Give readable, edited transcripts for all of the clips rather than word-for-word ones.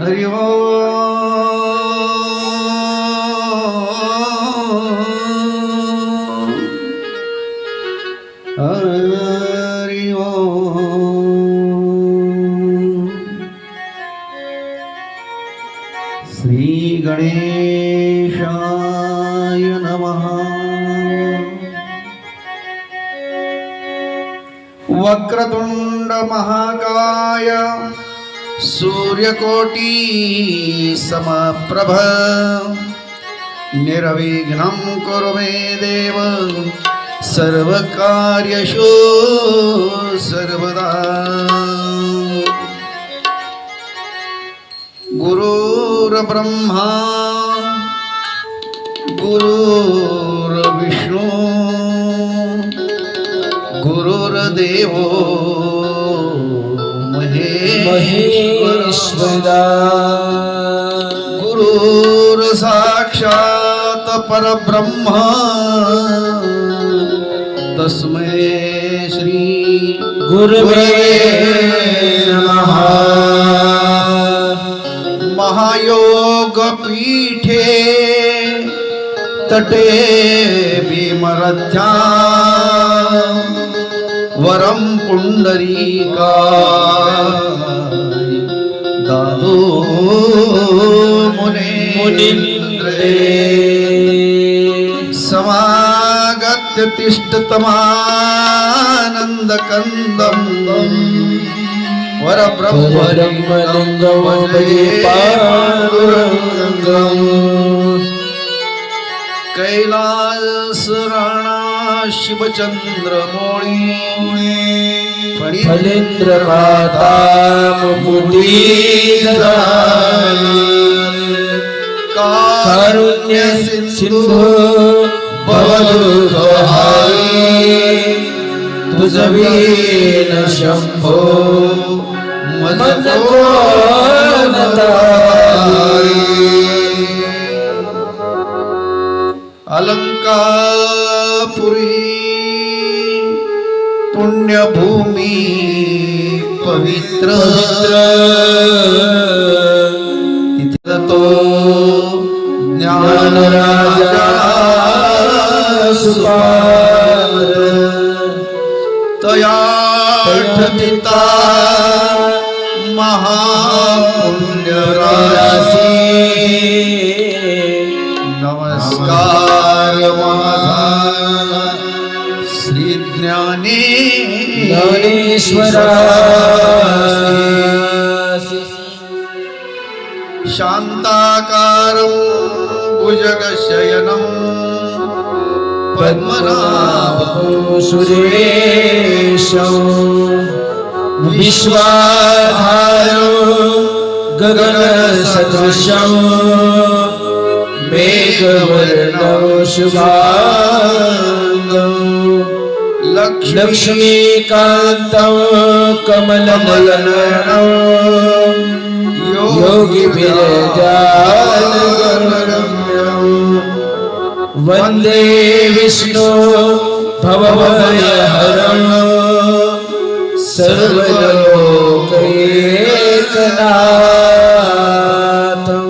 हरि ओम हरि ओम श्री गणेशाय नमः। वक्रतुंड महाकाय सूर्यकोटि समप्रभ निर्विघ्नं कुरु मे देव सर्वकार्येषु सर्वदा। गुरुर्ब्रह्मा गुरुर्विष्णु गुरुर्देवो महेश्वरा गुरुर्साक्षात् परब्रह्म तस्मै श्री गुरवे नमः। महायोग पीठे तटे भीमरथ्या वरम पुंडरीका दादो मुनीन्द्रे समागत्य तिष्ठतमानन्दकन्दं वरब्रह्मलिङ्गं वन्दे पाण्डुरङ्गम्। कैलासराणा शिवचंद्रमौळी फलेन्द्रमाता कारुण्य सिंधु भवदुःखहारी तुझवीन शंभो मदकोनतारी। अलंकापुरी पुण्यभूमी पवित्र तिथे तो ज्ञानराजा सुपार तया ठतिता महापुण्यराशी। नमस्कार माझा श्री ज्ञानेश्वरा। शांताकारं भुजगशयनं पद्मनाभं सुरेशं विश्वाधारं गगनसदृशं मेघवर्णं शुभांगं लक्ष्मीकान्तं कमलनयनं योगिभिर्ध्यानगम्यं वन्दे विष्णु भवभयहरं सर्वलोकैकनाथं।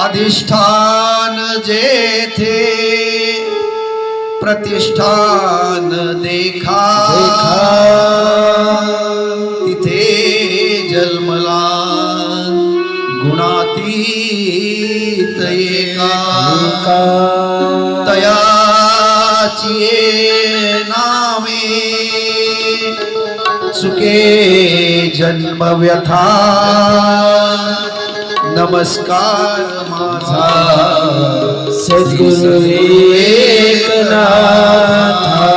अधिष्ठान जेथे प्रतिष्ठान देखा तिथे जन्मला गुणातीत एका तयाची नामे सुखे जन्म व्यथा। नमस्कार माझा सद्गुरु एकनाथा।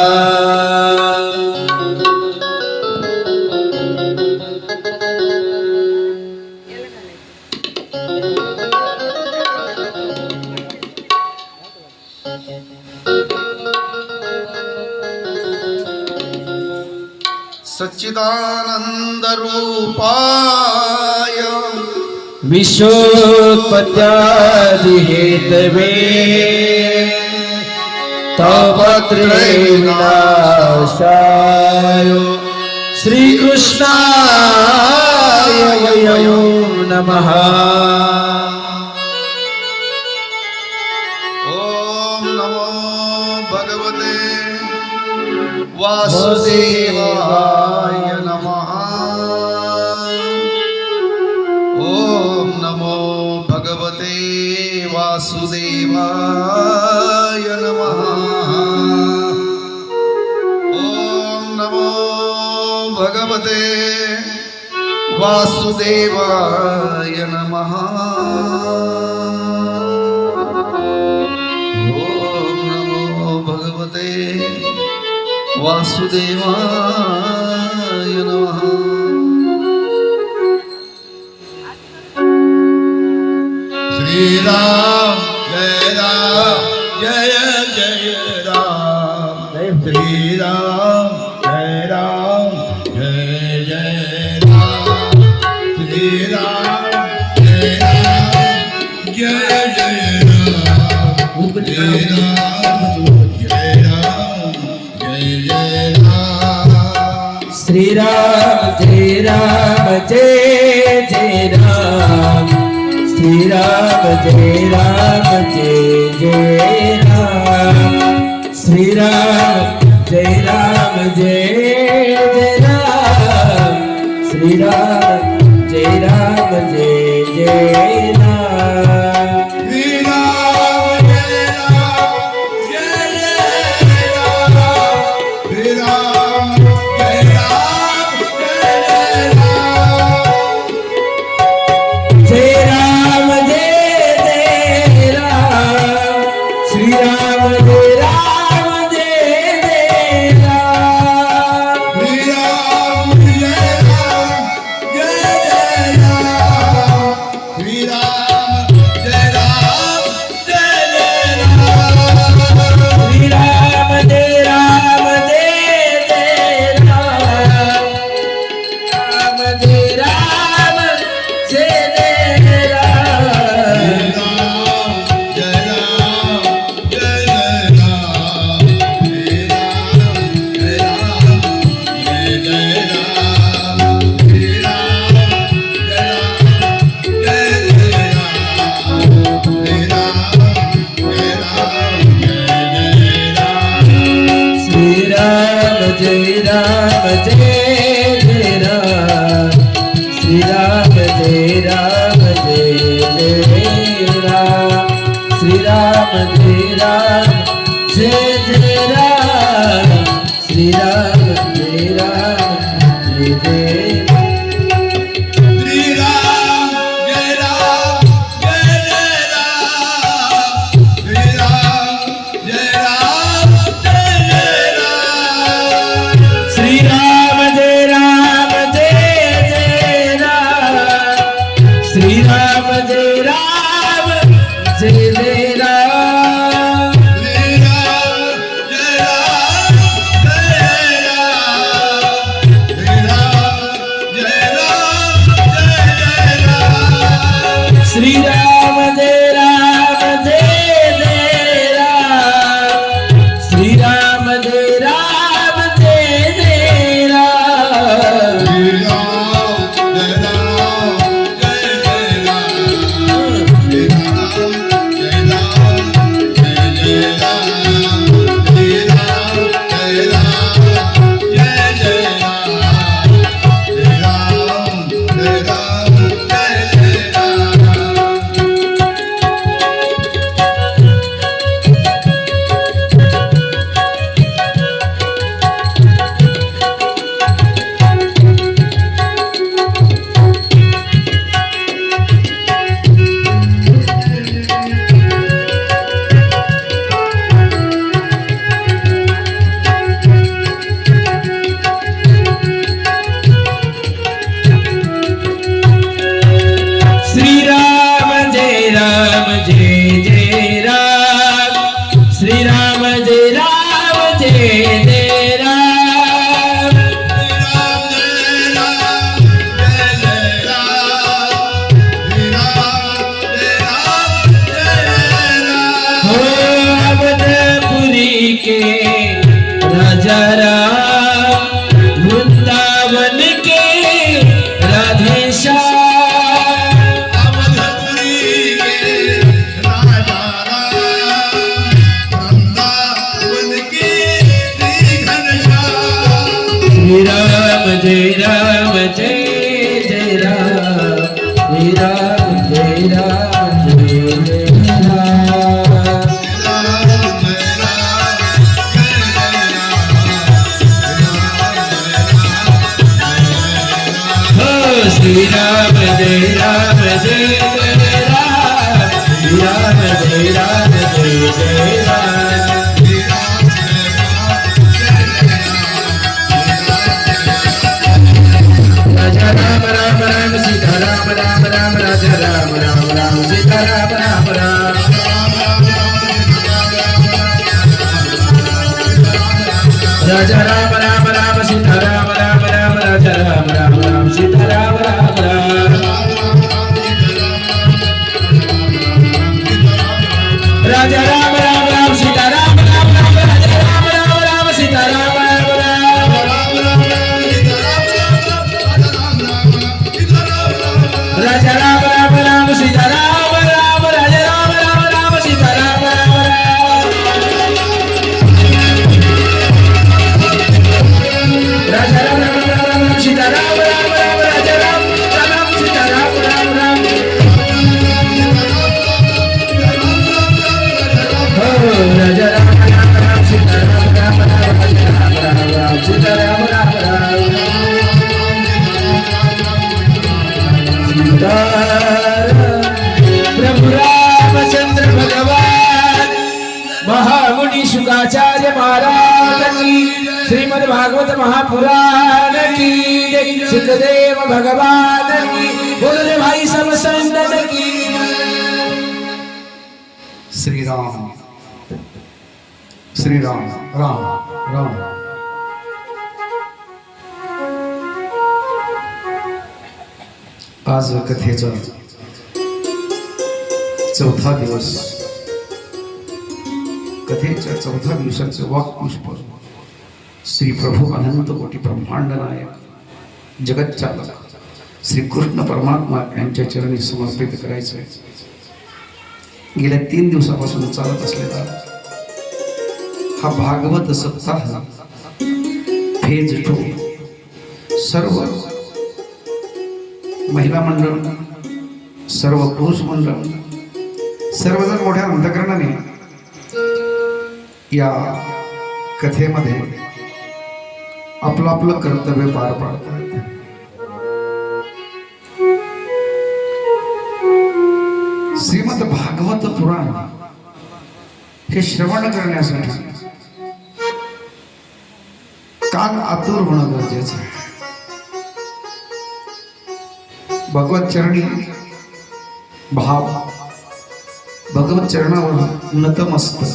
सच्चिदानंद रूपाय विश्वोत्पत्त्यादि हेतवे तापत्रय विनाशाय नाशाय श्रीकृष्णाय वयं नमः. ओम नमो भगवते वासुदेवाय नमः. ओम नमो भगवते वासुदेवाय नमः. ओम नमो भगवते वासुदेवाय नमः. ओम नमो भगवते वासुदेवाय नमः. श्री राम जय जय राम. श्री राम जय जय राम. श्री राम जय जय राम. श्री राम जय जय राम. श्री राम जय जय राम. श्री राम जय जय राम. श्री राम जय जय राम. श्री राम जय जय राम. श्री राम जय राम. श्री राम जय राम. जय राम जय राम. श्री राम जय राम जय राम. श्री राम जय राम. श्री राम जय राम जय के राजा राम राम जय राम जय जय राम श्री राम जय राम जय जय राम हो श्री राम जय राम जय जय राम श्री राम जय राम जय जय राम राजा राम राम राम सीता राम राम राम राजा राम राम राम सीता राम राम राम राजा राम राम राम सीता राम राम राम राजा राम राम राम सीता राम राम राम राजा राम राम राम सीता राम राम राम राजा राम राम राम सीता राम राम राम राजा राम राम राम सीता राम राम राजा राम राम राम सीता राम राम राजा राम राम राम सीता राम राम राम राजा राम राम सीता राम राम राम हो राजा राम राम राम सीता राम राम राम राजा राम राम राम सीता राम राम राम प्रभु रामचंद्र भगवान महामुनि शुकाचार्य महाराज की श्रीमद् भागवत महापुराण की जय सुखदेव भगवान की बोले भाई सब संतन की श्री राम श्री राम राम राम आज कथेचा चौथा दिवस कथेच्या चौथा दिवसाचे वाक्पुष्प श्री प्रभू अनंत कोटी ब्रह्मांड नायक जगतचालक श्री कृष्ण परमात्मा यांच्या चरणी समर्पित करायचे गेल्या 3 दिवसापासून चालत असलेला हा भागवत सप्ताह फेज 2 सर्व महिला मंडळ सर्व पुरुष मंडळ सर्वजण मोठ्या अंतकरणाने या कथेमध्ये आपलं आपलं कर्तव्य पार पाडतात. श्रीमद भागवत पुराण हे श्रवण करण्यासाठी कान आतुर होणं गरजेचं आहे. भगवत चरणी भाव भगवत चरणावर नतमस्तक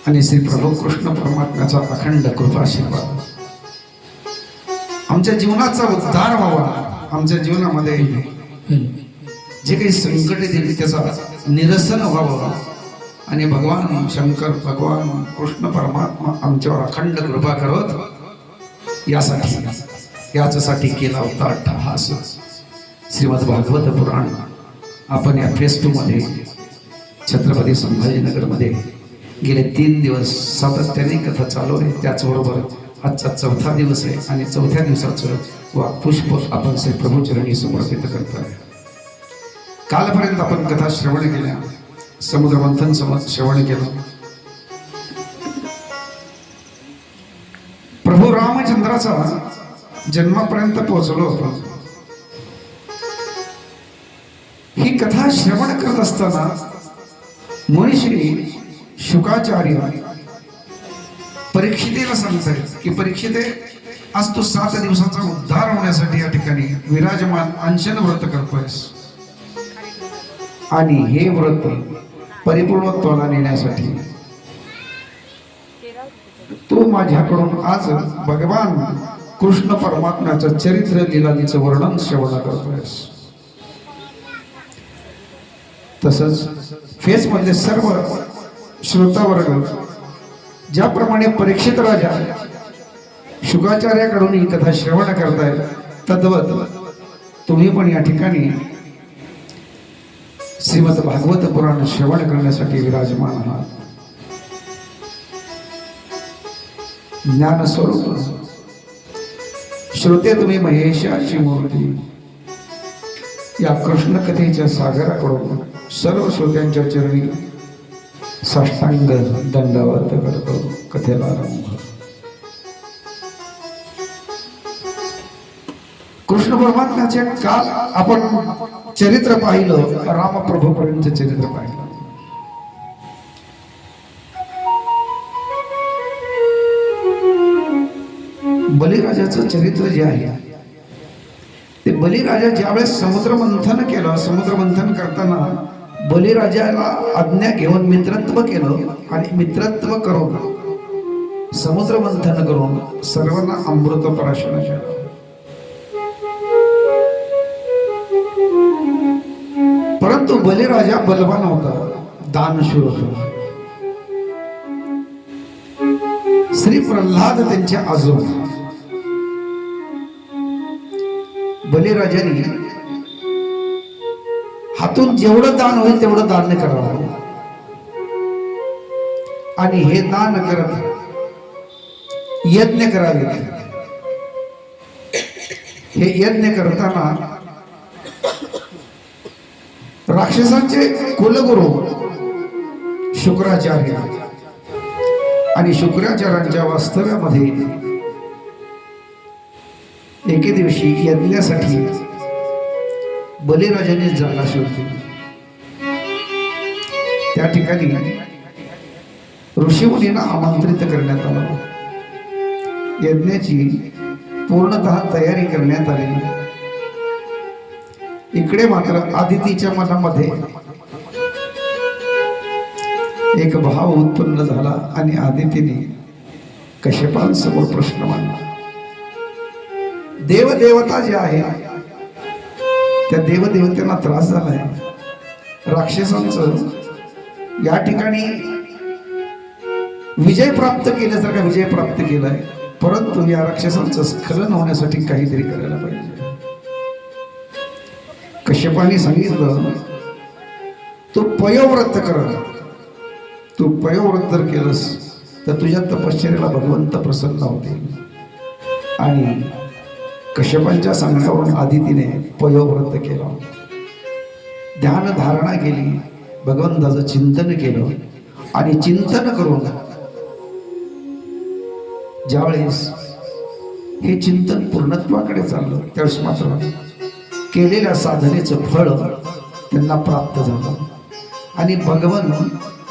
आणि श्री प्रभू कृष्ण परमात्म्याचा अखंड कृपाशीर्वाद आमच्या जीवनाचा उद्धार व्हावा. आमच्या जीवनामध्ये जे काही संकट येतील त्याचा निरसन व्हावं आणि भगवान शंकर भगवान कृष्ण परमात्मा आमच्यावर अखंड कृपा करत याच्यासाठी केला होता अट्टहास. श्रीमद भागवत पुराण आपण या फेज 2 मध्ये छत्रपती संभाजीनगरमध्ये गेले 3 दिवस सातत्याने कथा चालवली. त्याचबरोबर आजचा चौथा दिवस आहे आणि चौथ्या दिवसाचं वाक्पुष्प आपण श्री प्रभूचरणी समर्पित करतो. कालपर्यंत आपण कथा श्रवण केल्या, समुद्र मंथन श्रवण केलं. प्रभू रामचंद्राचा जन्मापर्यंत पोहोचलो होतो. ही कथा श्रवण करत असताना मुनिश्री शुकाचार्य परीक्षितेला सांगतात की परीक्षिते आज तू 7 दिवसाचा उद्धार होण्यासाठी या ठिकाणी विराजमान अनशन व्रत करतोयस आणि हे व्रत परिपूर्णत्वाला नेण्यासाठी तू माझ्याकडून आज भगवान कृष्ण परमात्म्याचं चरित्र लीलादीचं वर्णन श्रवण करतोयस. तसंच फेस मधले सर्व श्रोतावर्ग ज्याप्रमाणे परीक्षित राजा शुकाचार्याकडून ही कथा श्रवण करताय तद्वत तुम्ही पण या ठिकाणी श्रीमद भागवत पुराण श्रवण करण्यासाठी विराजमान आहात. ज्ञान स्वरूप श्रोते तुम्ही महेशाची मूर्ती या कृष्ण कथेच्या सागराकडून सर्व श्रोत्यांच्या चरणी साष्टांग दंडवत करतो कथेला आरंभ. कृष्ण परमात्म्याचे काल आपण चरित्र पाहिलं, रामप्रभूपर्यंत चरित्र पाहिलं. बलिराजाचं चरित्र जे आहे ते बलिराजा ज्यावेळेस समुद्र मंथन केलं, समुद्र मंथन करताना बलिराजाला आज्ञा घेऊन मित्रत्व केलं आणि मित्रत्व करून समुद्र मंथन करून सर्वांना अमृत प्राशन केलं. परंतु बलिराजा बलवान होता, दानशूर होता. श्री प्रल्हाद त्यांचे आजोबा. बलिराजाने हातून जेवढं दान होईल तेवढं दान करावं आणि हे दान करत यज्ञ करावे. हे यज्ञ करताना राक्षसांचे कुलगुरू शुक्राचार्य आणि शुक्राचार्यांच्या वास्तव्यामध्ये एके दिवशी यज्ञासाठी बलिराजाने जागा शोधली. त्या ठिकाणी ऋषीमुनींना आमंत्रित करण्यात आलं. यज्ञाची पूर्णतः तयारी करण्यात आली. इकडे मात्र आदितीच्या मनामध्ये एक भाव उत्पन्न झाला आणि आदितीने कश्यपांसमोर प्रश्न मांडला. देवदेवता जे आहे त्या देवदेवतेला त्रास झालाय. राक्षसांचं या ठिकाणी विजय प्राप्त केल्यासारखा विजय प्राप्त केलाय, परंतु या राक्षसांचं स्खलन होण्यासाठी काहीतरी करायला पाहिजे. कश्यपाने सांगितलं तू पयोव्रत कर. तू पयोव्रत जर केलंस तर तुझ्या तपश्चर्याला भगवंत प्रसन्न होतील. आणि कश्यपांच्या सांगण्यावरून आदितीने पयोव्रत केलं, ध्यान धारणा केली, भगवंताचं चिंतन केलं आणि चिंतन करून ज्यावेळेस हे चिंतन पूर्णत्वाकडे चाललं त्यावेळेस मात्र केलेल्या साधनेचं फळ त्यांना प्राप्त झालं आणि भगवान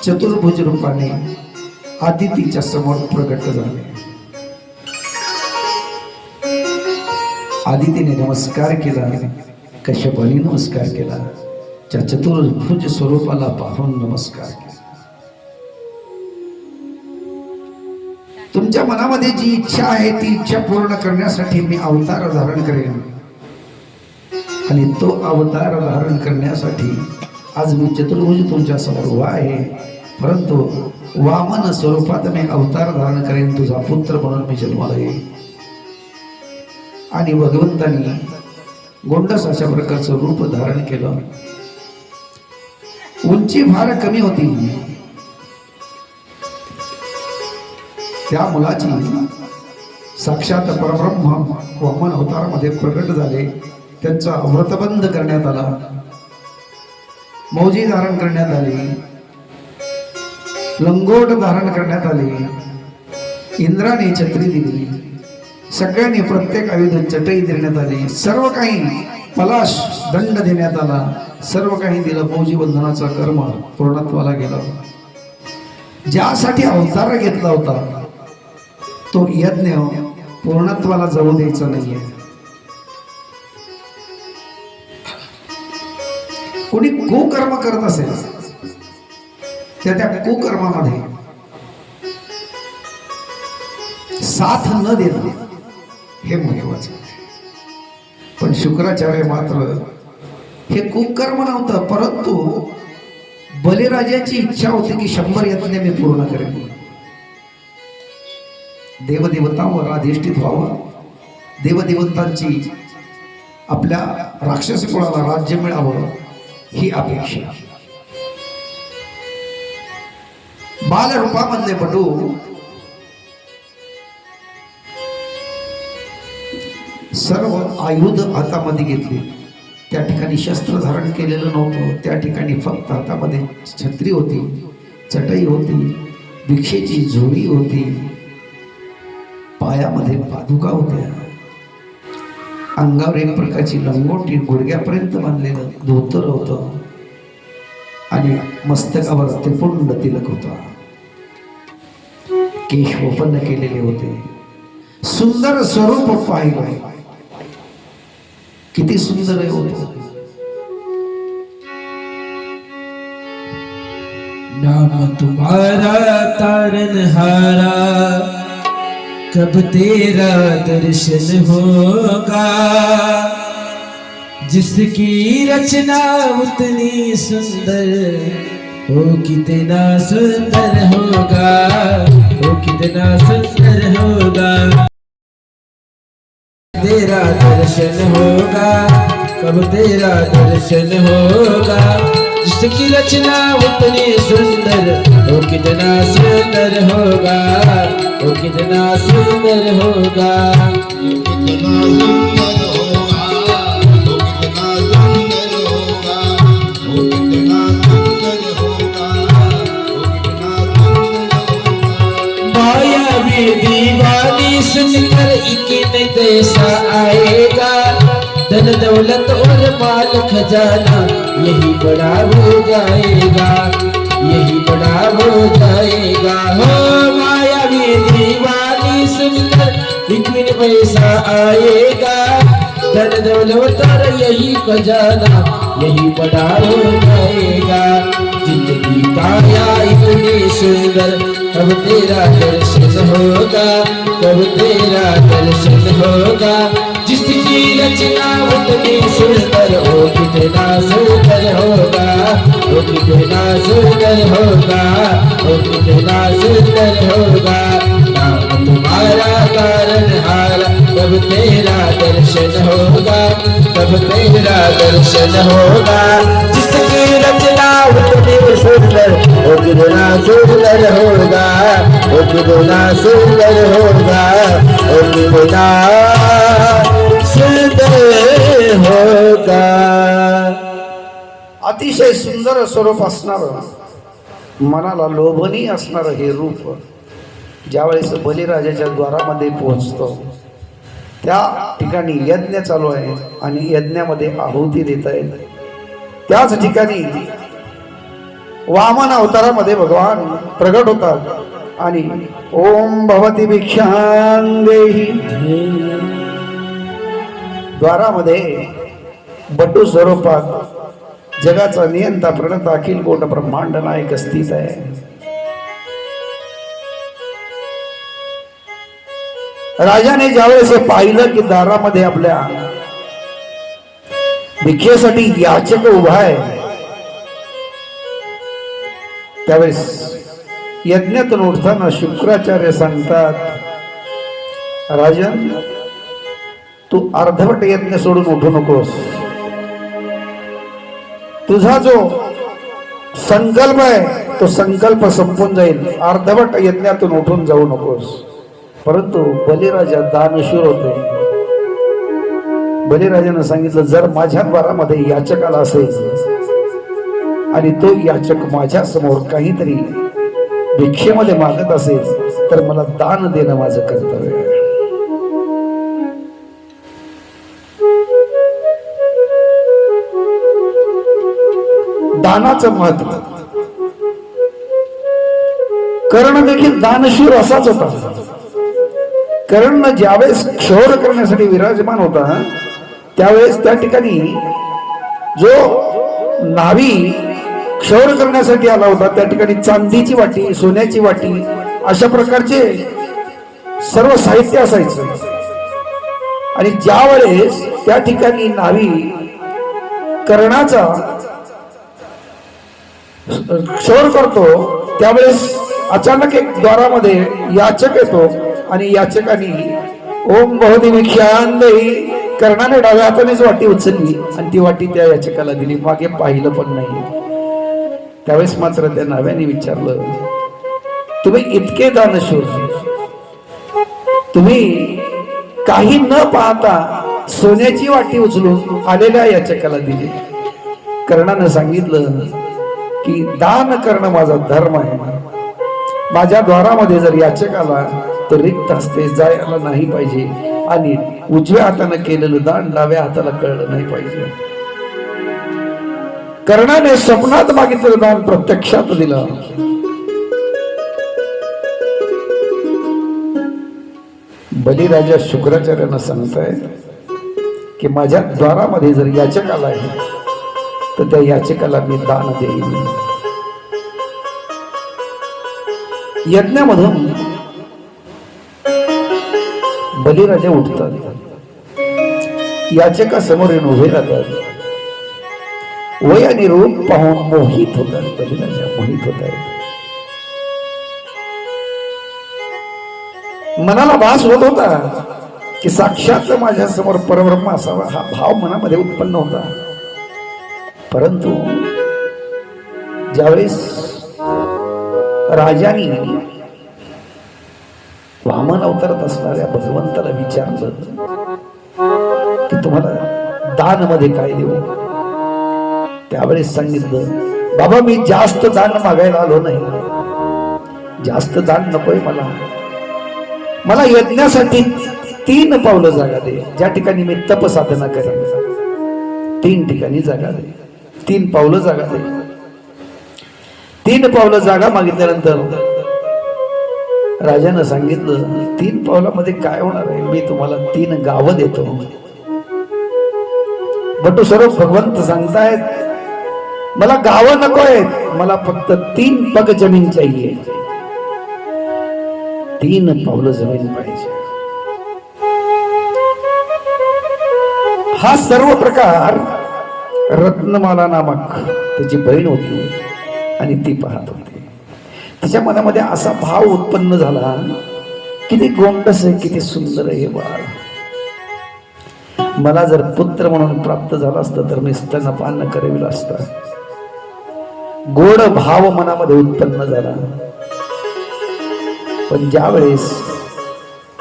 चतुर्भुज रूपाने आदितीच्या समोर प्रगट झाले. आदितीने नमस्कार केला, कश्यपाने नमस्कार केला, त्या चतुर्भुज स्वरूपाला पाहून नमस्कार केला. तुमच्या मनामध्ये जी इच्छा आहे ती इच्छा पूर्ण करण्यासाठी मी अवतार धारण करेन आणि तो अवतार धारण करण्यासाठी आज मी चतुर्भुज तुमच्या समोर उभा आहे. परंतु वामन स्वरूपात मी अवतार धारण करेन, तुझा पुत्र म्हणून मी जन्माला येईल. आणि भगवंतांनी गोंडस अशा प्रकारचं रूप धारण केलं. उंची फार कमी होती. त्या मुलाची साक्षात परब्रह्म वामन अवतारामध्ये प्रकट झाले. त्यांचा व्रतबंध करण्यात आला, मौजी धारण करण्यात आली, लंगोट धारण करण्यात आली, इंद्राने छत्री दिली, सगळ्यांनी प्रत्येक आयुध चटई देण्यात आली, सर्व काही पलाश दंड देण्यात आला, सर्व काही दिलं. मौजी बंधनाचा कर्म पूर्णत्वाला गेला. ज्यासाठी अवतार घेतला होता तो यज्ञ पूर्णत्वाला जाऊ द्यायचा नाहीये. कोणी कुकर्म करत असेल त्या कुकर्मामध्ये साथ न देणं हे महत्वाचं. पण शुक्राचार्य मात्र हे कुकर्म नव्हतं, परंतु बलिराजाची इच्छा होती की 100 यज्ञ मी पूर्ण करेन. देवदेवतांवर अधिष्ठित व्हावं, देवदेवतांची आपल्या राक्षस कुळाला राज्य मिळावं ही अपेक्षा. बालरूपामधले बटू सर्व आयुध हातामध्ये घेतली. त्या ठिकाणी शस्त्र धारण केलेलं नव्हतं. त्या ठिकाणी फक्त हातामध्ये छत्री होती, चटई होती, भिक्षेची झोळी होती, पायामध्ये पादुका होत्या, अंगावर एक प्रकारची लंगोटी गुडघ्यापर्यंत बांधलेलं धोतर होतं आणि मस्तकावर त्रिपुंड तिलक होता. केश ओपन केलेले होते. सुंदर स्वरूप पाहिलं. किती सुंदर होतं. नाम तुम्हारा तारनहारा, कब तेरा दर्शन होगा, जिसकी रचना उतनी सुंदर, वो कितना सुंदर होगा, वो कितना सुंदर होगा. तेरा दर्शन होगा, कब तेरा दर्शन होगा, जिसकी रचना उतनी सुंदर, वो कितना सुंदर होगा, वो कितना सुंदर होगा. कितना सुंदर होगा, वो कितना सुंदर होगा, वो कितना सुंदर होगा, वो कितना सुंदर होगा. माया में दीवानी सुनकर यकीन कैसा आएगा, धन दौलत और माल खजाना यही बड़ा हो जाएगा, यही बड़ा हो जाएगा. हो माया में दीवानी सुनकर यकीन पैसा आएगा, धन दौलत और यही खजाना यही बड़ा हो जाएगा. जिंदगी काया इतनी सुंदर, कब तेरा दर्शन होगा, कब तेरा दर्शन होगा, जिसकी रचना उतनी सुंदर, ओ कितना सुंदर होगा, ओ कितना सुंदर होगा, ओ कितना सुंदर होगा. नाम तुम्हारा तारनहारा, कब तेरा दर्शन होगा, कब तेरा दर्शन होगा, जिसकी रचना उतनी सुंदर, ओ कितना सुंदर होगा, ओ कितना सुंदर होगा, ओ कितना सुंदर होगा. अतिशय सुंदर स्वरूप असणार, मनाला लोभनीय असणार हे रूप ज्यावेळेस बलिराजाच्या द्वारामध्ये पोहोचतो, त्या ठिकाणी यज्ञ चालू आहे आणि यज्ञामध्ये आहुती देत आहेत. त्याच ठिकाणी वामन अवतारामध्ये भगवान प्रगट होतात आणि ओम भवती भिक्षां देहि. द्वारामध्ये बटू स्वरूपात जगाचा नियंता प्रणता अखिल कोट ब्रह्मांड नायक स्थित आहे. राजाने ज्यावेळेस पाहिलं की दारामध्ये आपल्या भिक्षेसाठी याचक उभा आहे, त्यावेळेस यज्ञातून उठताना शुक्राचार्य सांगतात, राजन तू अर्धवट यज्ञ सोडून उठू नकोस. तुझा जो संकल्प आहे तो संकल्प संपून जाईल. अर्धवट यज्ञातून उठून जाऊ नकोस. परंतु बलिराजा दानशूर होते. बलिराजानं सांगितलं, जर माझ्या द्वारामध्ये याचक आला असेल आणि तो याचक माझ्या समोर काहीतरी भिक्षेमध्ये मागत असेल तर मला दान देणं माझं कर्तव्य आहे. दानाचं महत्व. कर्ण देखील दानशूर असाच होता. कर्ण ज्यावेळेस क्षौर करण्यासाठी विराजमान होता त्यावेळेस त्या ठिकाणी जो नावी क्षौर करण्यासाठी आला होता त्या ठिकाणी चांदीची वाटी, सोन्याची वाटी अशा प्रकारचे सर्व साहित्य असायचं. आणि ज्या वेळेस त्या ठिकाणी नावी कर्णाचा क्षौर करतो त्यावेळेस अचानक एक द्वारामध्ये याचक येतो आणि याचकाने ओम भवती भिक्षां देहि, कर्णाने डाव्या हातानेच वाटी उचलली आणि ती वाटी त्या याचकाला दिली. मागे पाहिलं पण नाही. त्यावेळेस मात्र त्या नाव्याने विचारलं, तुम्ही इतके दानशूर, तुम्ही काही न पाहता सोन्याची वाटी उचलून आलेल्या याचकाला दिली. कर्णानं सांगितलं की दान करणं माझा धर्म आहे. माझ्या द्वारामध्ये जर याचक आला तर रिक्त हस्ते जायला नाही पाहिजे आणि उजव्या हाताने केलेलं दान डाव्या हाताला कळलं नाही पाहिजे. कर्णाने स्वप्नात मागितलेलं दान प्रत्यक्षात दिलं. बलिराजा शुक्राचार्यांना सांगतायत की माझ्या द्वारामध्ये जर याचक आला आहे तर त्या याचकाला मी दान देईन. यज्ञामधून बलिराजा उठतात, याचका समोर येऊन उभे राहतात. वय आणि रूप पाहून मोहित होतात. बलिराजा मोहित होत आहेत. मनाला भास होत होता की साक्षात माझ्या समोर परब्रह्म असावा, हा भाव मनामध्ये उत्पन्न होता. परंतु ज्यावेळेस राजाने वामन अवतारात असणाऱ्या भगवंताला विचारलं की तुम्हाला दान मध्ये काय देऊ, त्यावेळेस सांगितलं बाबा मी जास्त दान मागायला आलो नाही, जास्त दान नकोय मला यज्ञासाठी 3 पावलं जागा दे. ज्या ठिकाणी मी तप साधना करेन 3 ठिकाणी जागा दे, 3 पावलं जागा दे. 3 पावलं जागा मागितल्यानंतर राजानं सांगितलं 3 पावलामध्ये काय होणार आहे, मी तुम्हाला 3 गावं देतो. बटू सर्व भगवंत सांगतायत मला गावं नको आहेत, मला फक्त 3 पग जमीन चाहिए, 3 पावलं जमीन पाहिजे. हा सर्व प्रकार रत्नमाला नामक त्याची बहीण होती आणि ती पाहत होती. तिच्या मनामध्ये असा भाव उत्पन्न झाला किती गोंडस आहे, किती सुंदर आहे बाळ. मला जर पुत्र म्हणून प्राप्त झाला असतं तर मी स्तनपान करविलं असतं. गोड भाव मनामध्ये उत्पन्न झाला. पण ज्यावेळेस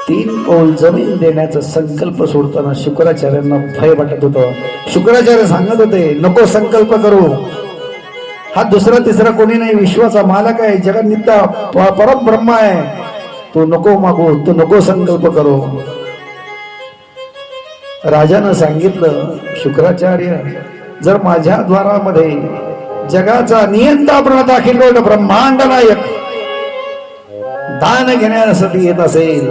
3 पाऊल जमीन देण्याचा संकल्प सोडताना शुक्राचार्यांना भय वाटत होतं. शुक्राचार्य सांगत होते नको संकल्प करू, हा दुसरा तिसरा कोणी नाही, विश्वाचा मालक आहे, जगन्नित्य परब्रह्म आहे, तू नको मागू, तू नको संकल्प करू. राजानं सांगितलं शुक्राचार्य जर माझ्या द्वारामध्ये जगाचा नियंता प्रणता अखिल ब्रह्मांड नायक दान घेण्यासाठी येत असेल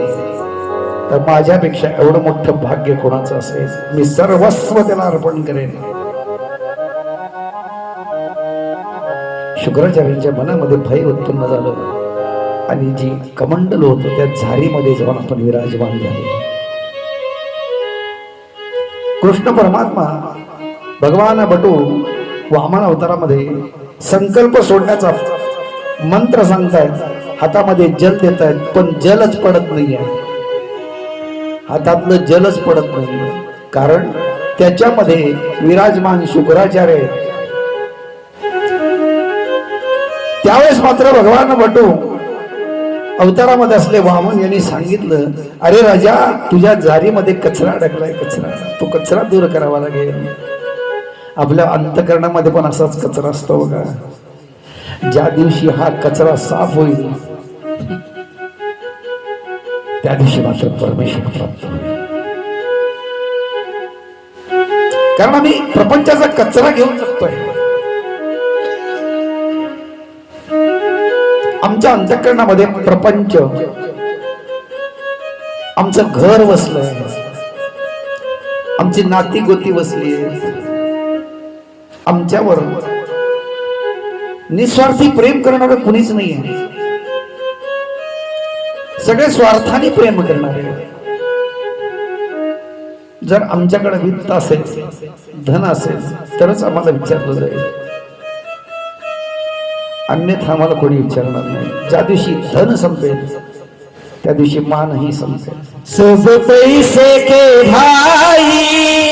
तर माझ्यापेक्षा एवढं मोठं भाग्य कोणाचं असेल, मी सर्वस्व त्याला अर्पण करेन. शुक्राचार्यांच्या मनामध्ये भय उत्पन्न झालं आणि जी कमंडल होतं त्या झारीमध्ये जाऊन आपण विराजमान झाले. कृष्ण परमात्मा भगवान बटू वामन अवतारामध्ये संकल्प सोडण्याचा मंत्र सांगतायत. हातामध्ये जल देत आहेत पण जलच पडत नाहीये, हातातलं जलच पडत नाही, कारण त्याच्यामध्ये विराजमान शुक्राचार्य. त्यावेळेस मात्र भगवान बटू अवतारामध्ये असले वामन यांनी सांगितलं अरे राजा तुझ्या जारीमध्ये कचरा अडकलाय, कचरा, तो कचरा दूर करावा लागेल. आपल्या अंतःकरणामध्ये पण असाच कचरा असतो बघा. ज्या दिवशी हा कचरा साफ होईल त्या दिवशी मात्र परमेश्वर प्राप्त होईल. कारण आम्ही प्रपंचाचा कचरा घेऊन जगतोय. आमच्या अंतःकरणामध्ये प्रपंच, आमचं घर वसलंय, आमची नाती गोती वसली, आमच्यावर निस्वार्थी प्रेम करणारे कुणीच नाहीये. सगळे स्वार्थाने प्रेम करणारे. जर आमच्याकडे वित्त असेल, धन असेल तरच आम्हाला विचारलं जाईल, अन्यथा आम्हाला कोणी विचारणार नाही. ज्या दिवशी धन संपेल त्या दिवशी मानही संपेल. सब पैसे के भाई